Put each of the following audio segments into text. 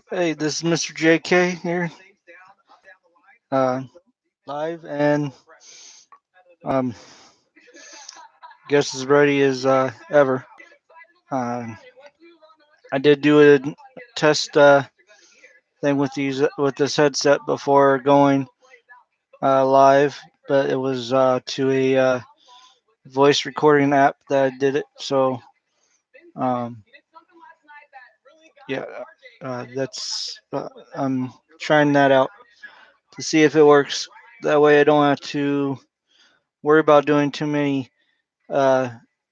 Hey, this is Mr. JK here, uh, live, and um, guess as ready as ever. Uh, I did do a test thing with this headset before going live, but it was to a voice recording app that I did it. So um, yeah, that's I'm trying that out to see if it works. That way, I don't have to worry about doing too many uh,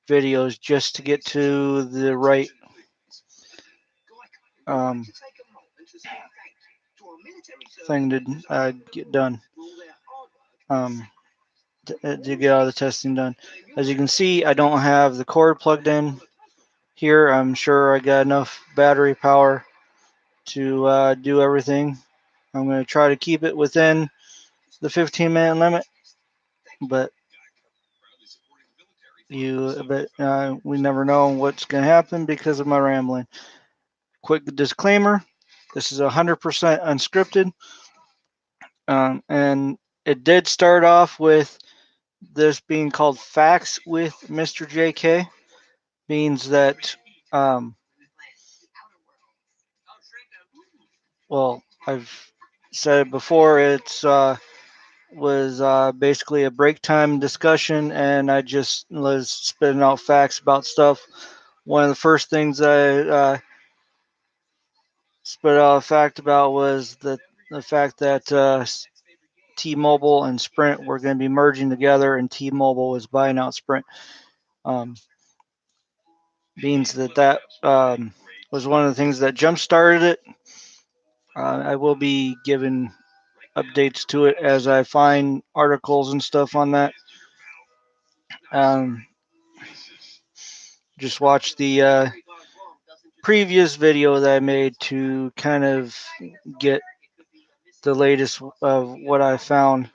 videos just to get to the right um, thing to get done. Um, to get all the testing done. As you can see, I don't have the cord plugged in here. I'm sure I got enough battery power to do everything. I'm going to try to keep it within the 15-minute limit, but we never know what's going to happen because of my rambling. Quick disclaimer: this is 100% unscripted, and it did start off with this being called Facts with Mr. JK. Means that, um, well, I've said it before. It's was basically a break time discussion, and I just was spitting out facts about stuff. One of the first things I spit out a fact about was the fact that T-Mobile and Sprint were going to be merging together, and T-Mobile was buying out Sprint. Um, means that was one of the things that jump started it. I will be giving updates to it as I find articles and stuff on that. Um, just watch the previous video that I made to kind of get the latest of what I found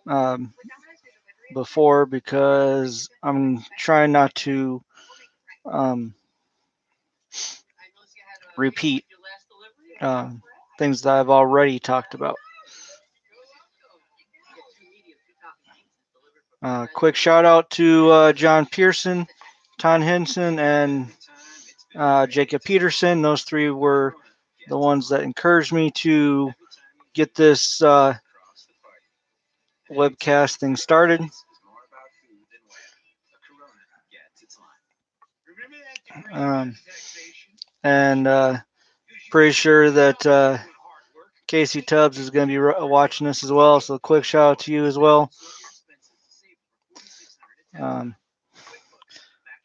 um, before, because I'm trying not to um, repeat um, things that I've already talked about. Quick shout out to John Pearson, Ton Henson, and Jacob Peterson. Those three were the ones that encouraged me to get this webcast thing started. Um, and pretty sure that Casey Tubbs is going to be watching this as well. So, quick shout out to you as well. Um,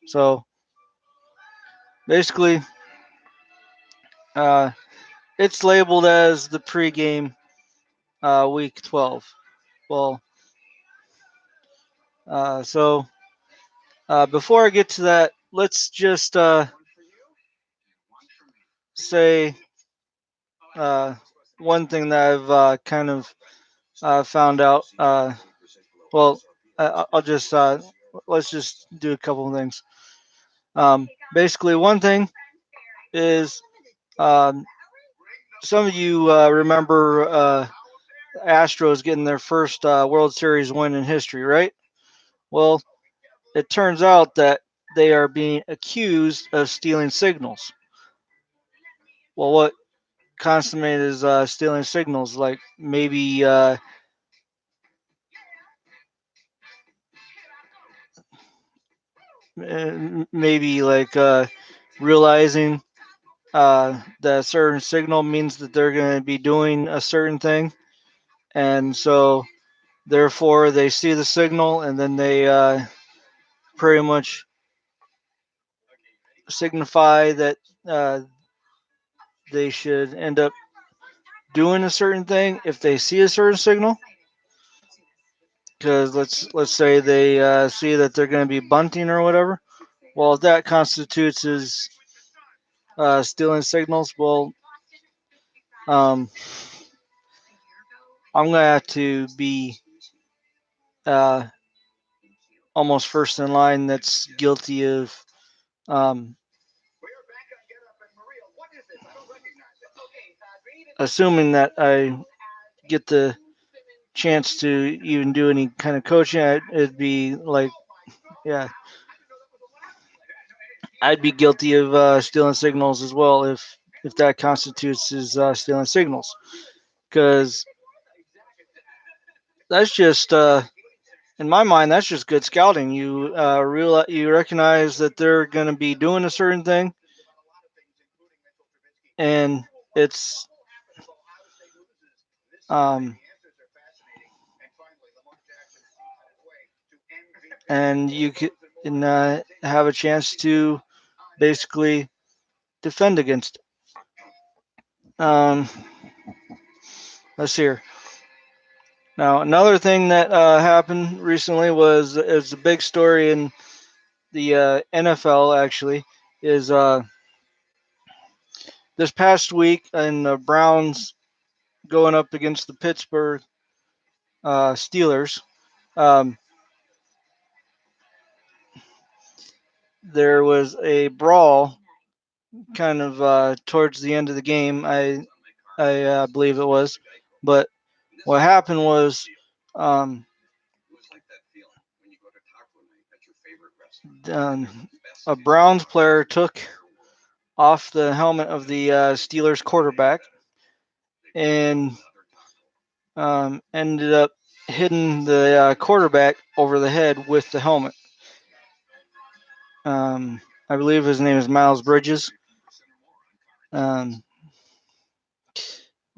so, basically, it's labeled as the pregame week 12. Well, so before I get to that, let's just say one thing that I've kind of found out. Well, I'll just let's just do a couple of things. Basically, one thing is um, some of you remember Astros getting their first World Series win in history, right? Well, it turns out that they are being accused of stealing signals. Well, what consummate is stealing signals? Like maybe like realizing that a certain signal means that they're going to be doing a certain thing, and so therefore they see the signal and then they pretty much signify that uh, they should end up doing a certain thing if they see a certain signal. Because let's say they see that they're going to be bunting or whatever. Well, if that constitutes as stealing signals, well, um, I'm going to have to be uh, almost first in line that's guilty of um, assuming that I get the chance to even do any kind of coaching, it'd be like, yeah, I'd be guilty of stealing signals as well if that constitutes as stealing signals, because that's just in my mind that's just good scouting. You you recognize that they're going to be doing a certain thing, and it's um, and you can have a chance to basically defend against it. Let's see here. Now, another thing that happened recently was a big story in the NFL. Actually, is this past week in the Browns going up against the Pittsburgh Steelers. Um, there was a brawl, kind of towards the end of the game. I believe it was, but what happened was um, a Browns player took off the helmet of the Steelers quarterback and ended up hitting the quarterback over the head with the helmet. I believe his name is Miles Bridges, um,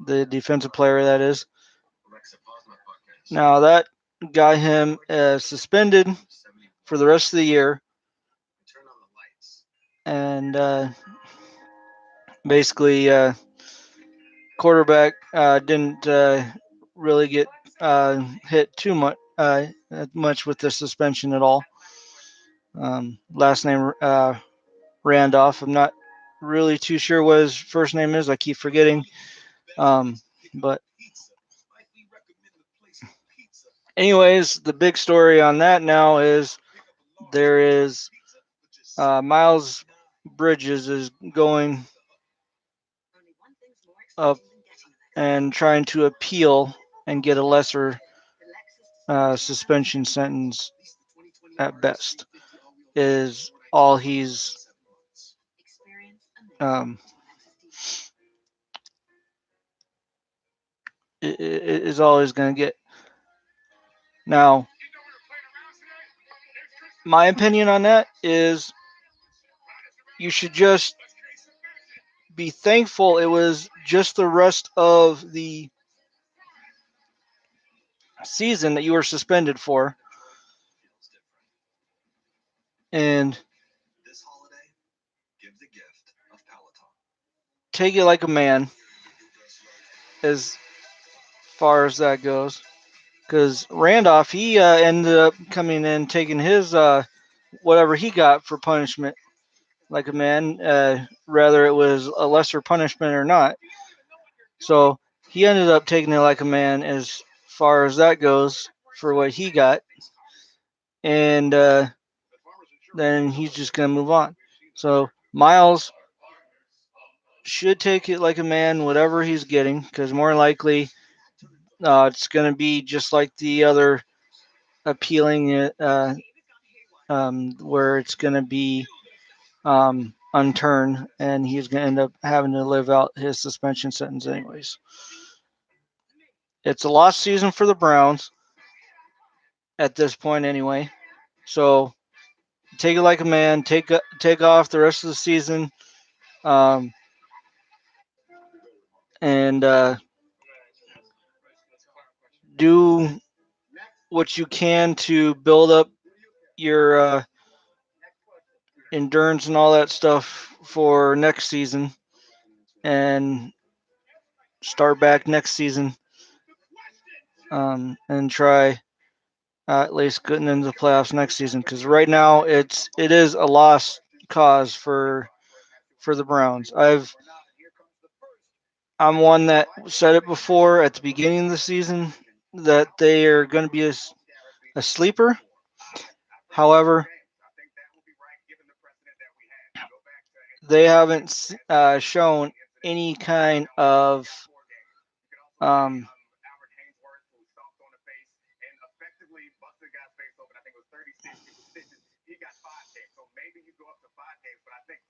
the defensive player that is. Now that got him suspended for the rest of the year, and basically quarterback didn't really get hit too much with the suspension at all. Last name Randolph. I'm not really too sure what his first name is. I keep forgetting. But anyways, the big story on that now is there is Miles Bridges is going up and trying to appeal and get a lesser suspension sentence at best. Is all he's um, is all he's going to get. Now, my opinion on that is you should just be thankful it was just the rest of the season that you were suspended for, and take it like a man as far as that goes. Because Randolph, he ended up coming in taking his whatever he got for punishment like a man, whether it was a lesser punishment or not. So he ended up taking it like a man as far as that goes for what he got, and then he's just gonna move on. So Miles should take it like a man, whatever he's getting, because more likely it's gonna be just like the other appealing where it's gonna be unturned, and he's gonna end up having to live out his suspension sentence anyways. It's a lost season for the Browns at this point anyway. So take it like a man. Take off the rest of the season, um, and do what you can to build up your endurance and all that stuff for next season, and start back next season, and try at least getting into the playoffs next season. Because right now it is a lost cause for the Browns. I'm one that said it before at the beginning of the season that they are going to be a sleeper. However, they haven't shown any kind of Um,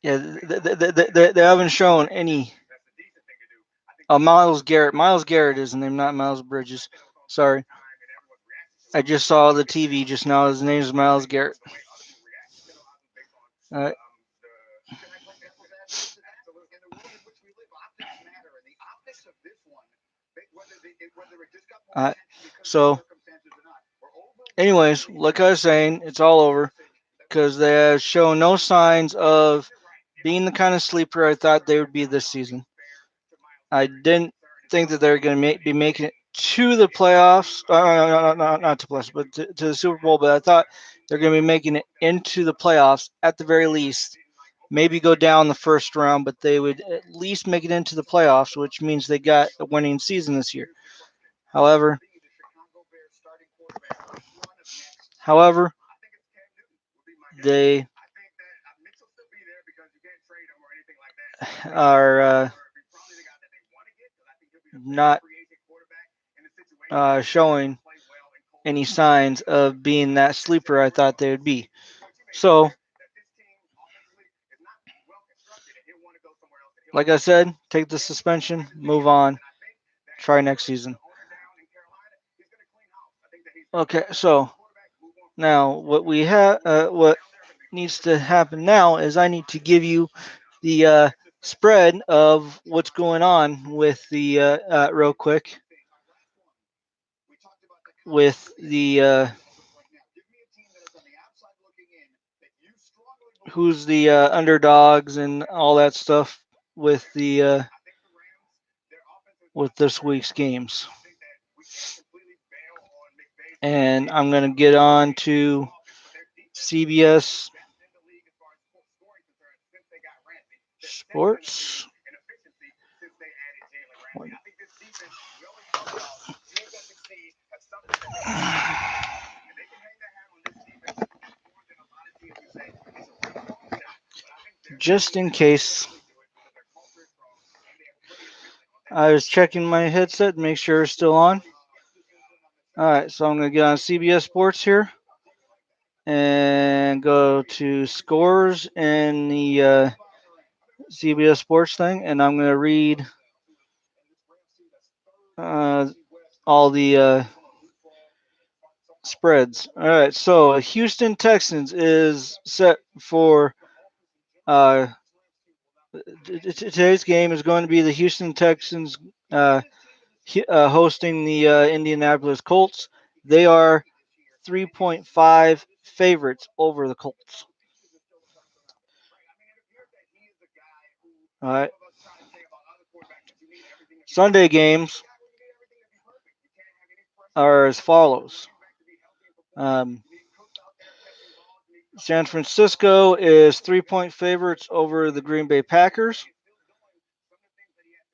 yeah, they haven't shown any. Miles Garrett. Miles Garrett is the name, not Miles Bridges. Sorry, I just saw the TV just now. His name is Miles Garrett. Uh, uh, so, anyways, like I was saying, it's all over because they have shown no signs of being the kind of sleeper I thought they would be this season. I didn't think that they're going to be making it to the playoffs. Not to playoffs, but to the Super Bowl. But I thought they're going to be making it into the playoffs at the very least. Maybe go down the first round, but they would at least make it into the playoffs, which means they got a winning season this year. However, however, they are not showing any signs of being that sleeper I thought they would be. So, like I said, take the suspension, move on, try next season. Okay, so now what needs to happen now is I need to give you the spread of what's going on with the real quick with the who's the underdogs and all that stuff with the with this week's games. And I'm gonna get on to CBS Sports. Just in case, I was checking my headset, make sure it's still on. All right, so I'm gonna get on CBS Sports here and go to scores in the CBS Sports thing, and I'm gonna read uh, all the spreads. All right, so Houston Texans is set for uh, today's game is going to be the Houston Texans hosting the Indianapolis Colts. They are 3.5 favorites over the Colts. All right. Sunday games are as follows. Um, San Francisco is 3-point favorites over the Green Bay Packers.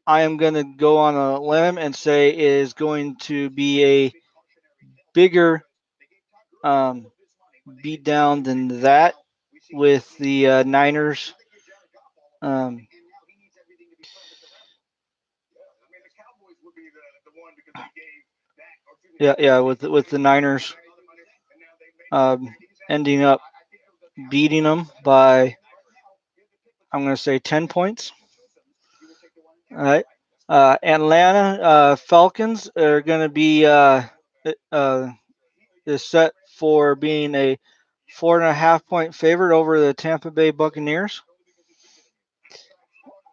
I am going to go on a limb and say it is going to be a bigger beat down than that with the Niners. Um, yeah, with the Niners um, ending up beating them by I'm going to say 10 points. All right. Atlanta Falcons are going to be uh, is set for being a 4.5 point favorite over the Tampa Bay Buccaneers.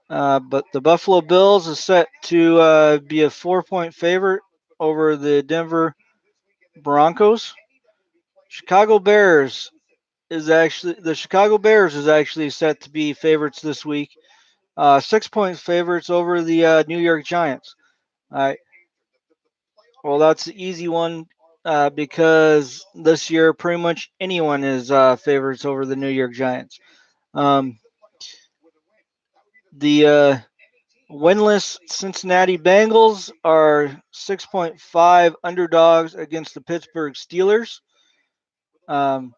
But the Buffalo Bills is set to be a 4-point favorite over the Denver Broncos. Chicago Bears is actually set to be favorites this week. 6-point favorites over the New York Giants. All right. Well, that's the easy one because this year pretty much anyone is favorites over the New York Giants. Um, the winless Cincinnati Bengals are 6.5 underdogs against the Pittsburgh Steelers. Um,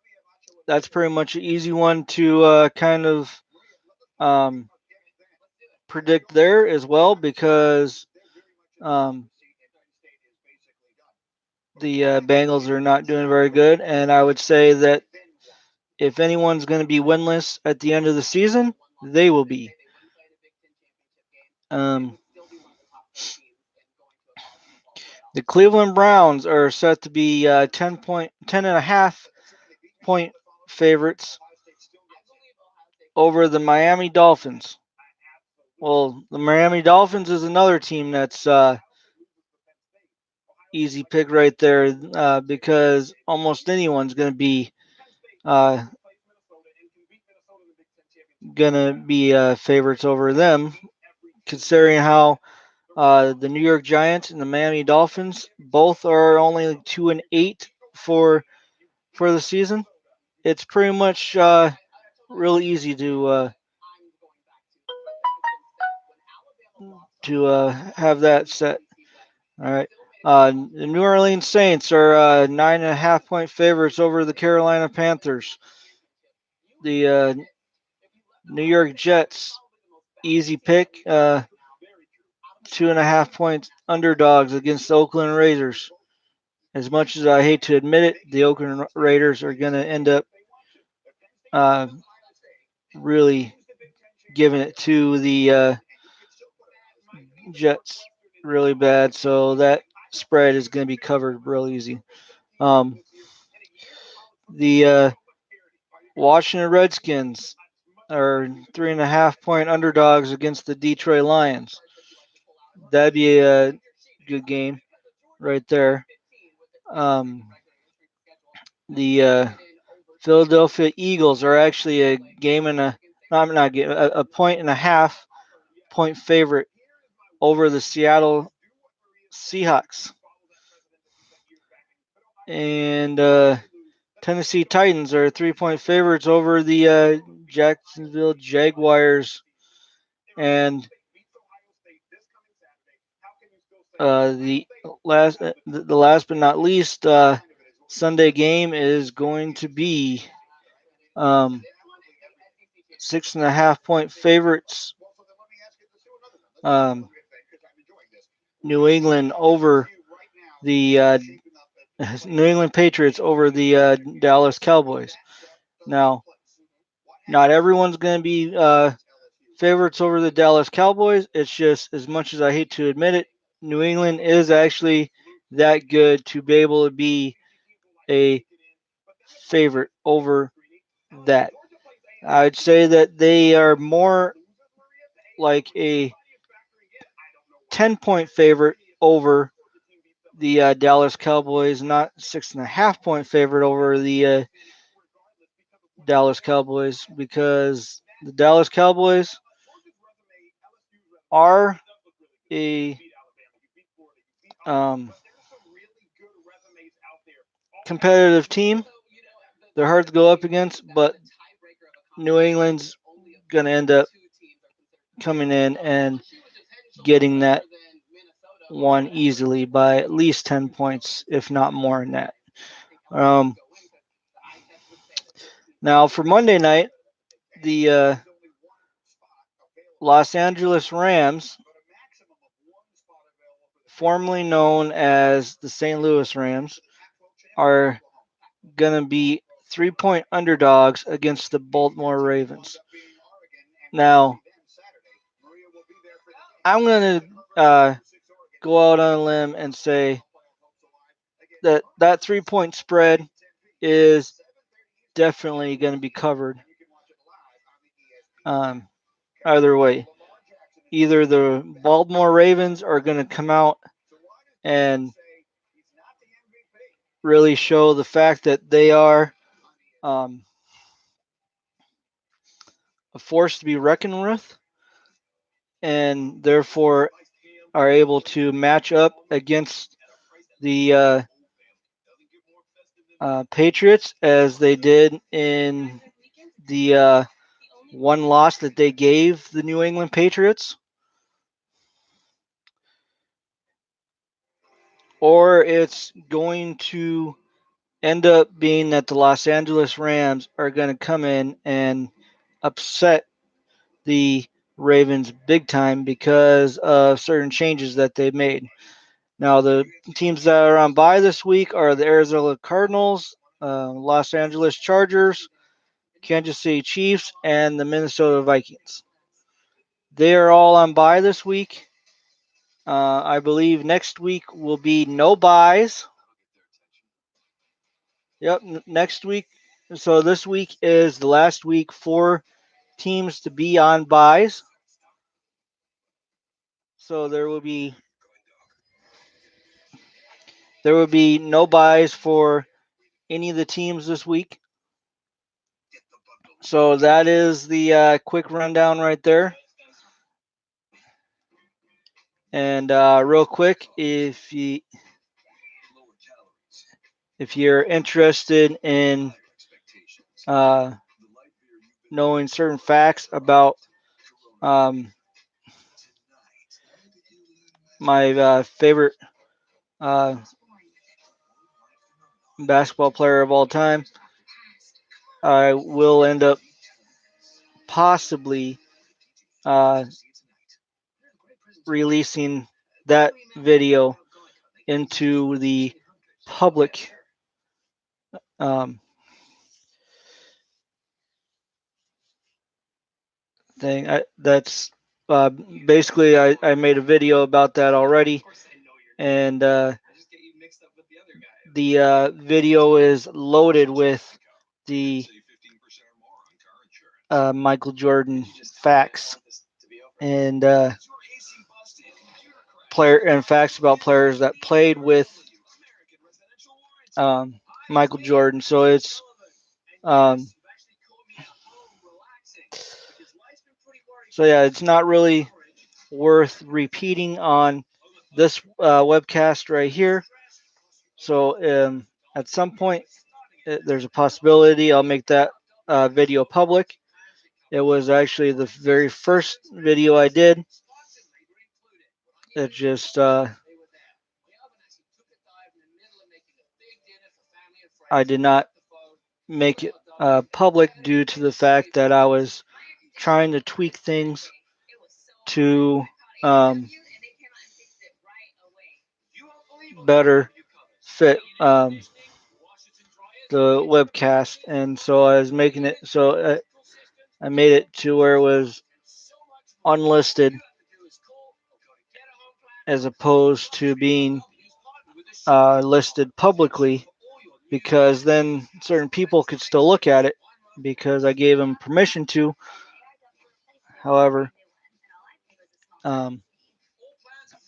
that's pretty much an easy one to kind of um, predict there as well because the Bengals are not doing very good, and I would say that if anyone's going to be winless at the end of the season, they will be. Um, the Cleveland Browns are set to be 10 and a half point favorites over the Miami Dolphins. Well, the Miami Dolphins is another team that's easy pick right there because almost anyone's uh, gonna be favorites over them, considering how the New York Giants and the Miami Dolphins both are only 2-8 for the season. It's pretty much really easy to have that set. All right. The New Orleans Saints are 9.5 point favorites over the Carolina Panthers. The New York Jets, easy pick, 2.5 point underdogs against the Oakland Raiders. As much as I hate to admit it, the Oakland Raiders are going to end up uh, really giving it to the Jets really bad. So that spread is going to be covered real easy. Um, the Washington Redskins are 3.5 point underdogs against the Detroit Lions. That'd be a good game right there. Um, the Philadelphia Eagles are actually a game and a not game a point and a half point favorite over the Seattle Seahawks. And Tennessee Titans are 3 point favorites over the Jacksonville Jaguars. And the last but not least Sunday game is going to be 6.5 point favorites. Um, New England over the New England Patriots over the Dallas Cowboys. Now, not everyone's going to be favorites over the Dallas Cowboys. It's just, as much as I hate to admit it, New England is actually that good to be able to be a favorite over that. I'd say that they are more like a 10 point favorite over the Dallas Cowboys, not 6.5 point favorite over the Dallas Cowboys, because the Dallas Cowboys are a um, competitive team. They're hard to go up against, but New England's going to end up coming in and getting that one easily by at least 10 points, if not more than that. Um, Now, for Monday night, the Los Angeles Rams, formerly known as the St. Louis Rams, are going to be 3 point underdogs against the Baltimore Ravens. Now, I'm going to go out on a limb and say that that 3 point spread is definitely going to be covered um, either way. Either the Baltimore Ravens are going to come out and really show the fact that they are um, a force to be reckoned with, and therefore are able to match up against the Patriots as they did in the one loss that they gave the New England Patriots, or it's going to end up being that the Los Angeles Rams are going to come in and upset the Ravens big time because of certain changes that they made. Now, the teams that are on bye this week are the Arizona Cardinals, Los Angeles Chargers, Kansas City Chiefs, and the Minnesota Vikings. They are all on bye this week. I believe next week will be no buys. Yep, next week. So this week is the last week for teams to be on buys. So there will be no buys for any of the teams this week. So that is the quick rundown right there. And real quick, if you're interested in uh, knowing certain facts about um, my favorite uh, basketball player of all time, I will end up possibly uh, releasing that video into the public um, thing. That's basically I made a video about that already, and the video is loaded with the Michael Jordan facts and facts about players that played with um, Michael Jordan. So it's um, it's not really worth repeating on this webcast right here. So at some point, there's a possibility I'll make that video public. It was actually the very first video I did. It just I did not make it public due to the fact that I was trying to tweak things to better fit the webcast, and so I was making it so I made it to where it was unlisted as opposed to being listed publicly, because then certain people could still look at it because I gave them permission to. However, um,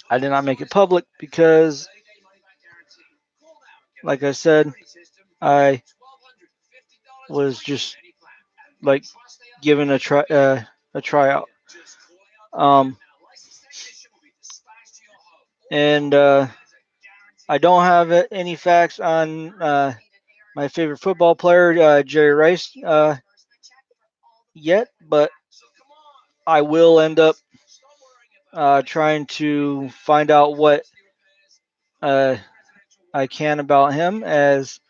I did not make it public because, like I said, I was just like given a tryout. Um, and I don't have any facts on my favorite football player, Jerry Rice, yet, but I will end up trying to find out what uh, I can about him, as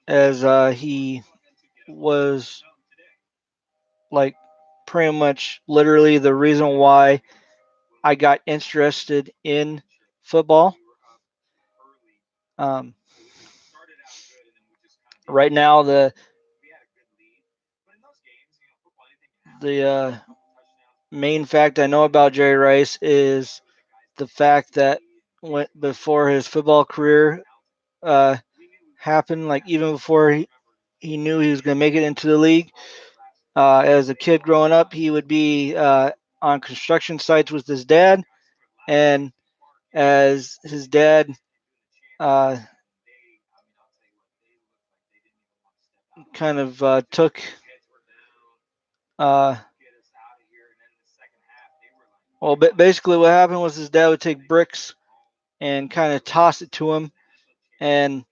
he was like pretty much literally the reason why I got interested in football. Um, right now, the main fact I know about Jerry Rice is the fact that before his football career uh, happened, like even before he knew he was going to make it into the league, as a kid growing up, he would be on construction sites with his dad, and as his dad uh, kind of took uh, well, basically what happened was his dad would take bricks and kind of toss it to him, and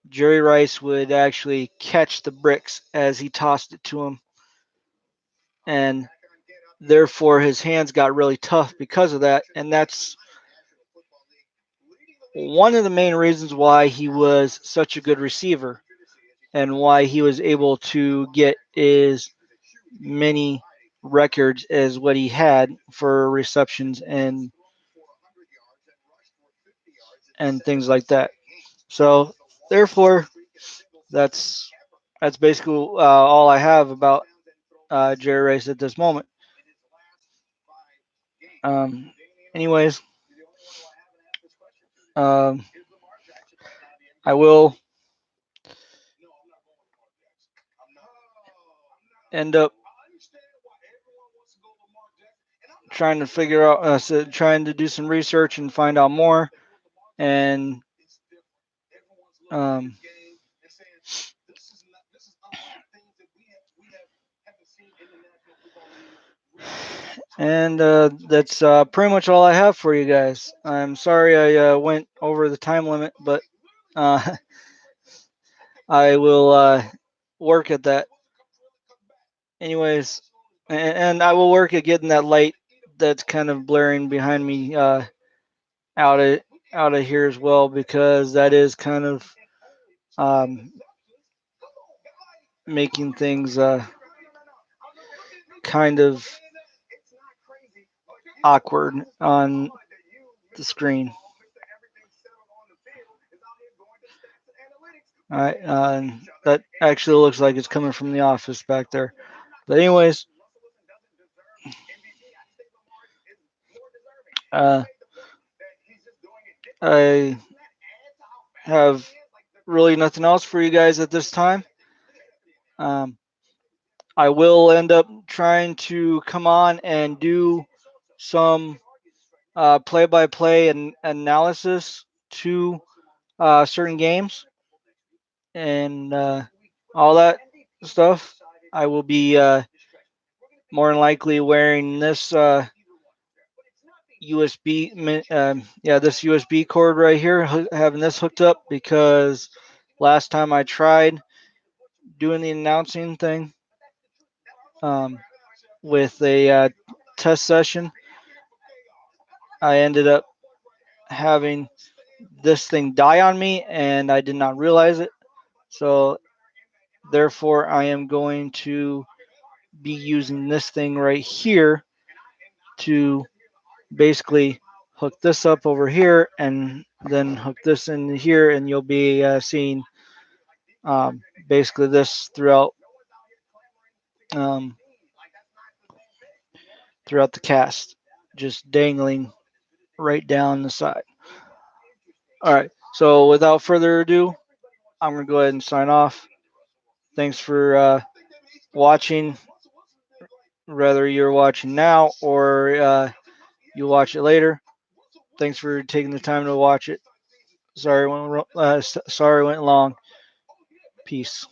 Jerry Rice would actually catch the bricks as he tossed it to him, and therefore his hands got really tough because of that, and that's one of the main reasons why he was such a good receiver and why he was able to get as many records as what he had for receptions and things like that. So therefore, that's that's basically all I have about Jerry Rice at this moment. Um, anyways, um, I will end up trying to figure out, trying to do some research and find out more, and um, that's pretty much all I have for you guys. I'm sorry I went over the time limit, but uh, I will work at that. Anyways, and I will work at getting that light that's kind of blaring behind me out of out of here as well, because that is kind of um, making things kind of awkward on the screen. All right, that actually looks like it's coming from the office back there. But anyways, uh, I have really nothing else for you guys at this time. Um, I will end up trying to come on and do some play-by-play and analysis to certain games and all that stuff. I will be more than likely wearing this USB, this USB cord right here, having this hooked up because last time I tried doing the announcing thing um, with a test session, I ended up having this thing die on me and I did not realize it. So therefore, I am going to be using this thing right here to basically hook this up over here and then hook this in here, and you'll be seeing basically this um, throughout the cast, just dangling right down the side. All right. So without further ado, I'm gonna go ahead and sign off. Thanks for watching, whether you're watching now or you watch it later. Thanks for taking the time to watch it. Sorry, sorry went long. Peace.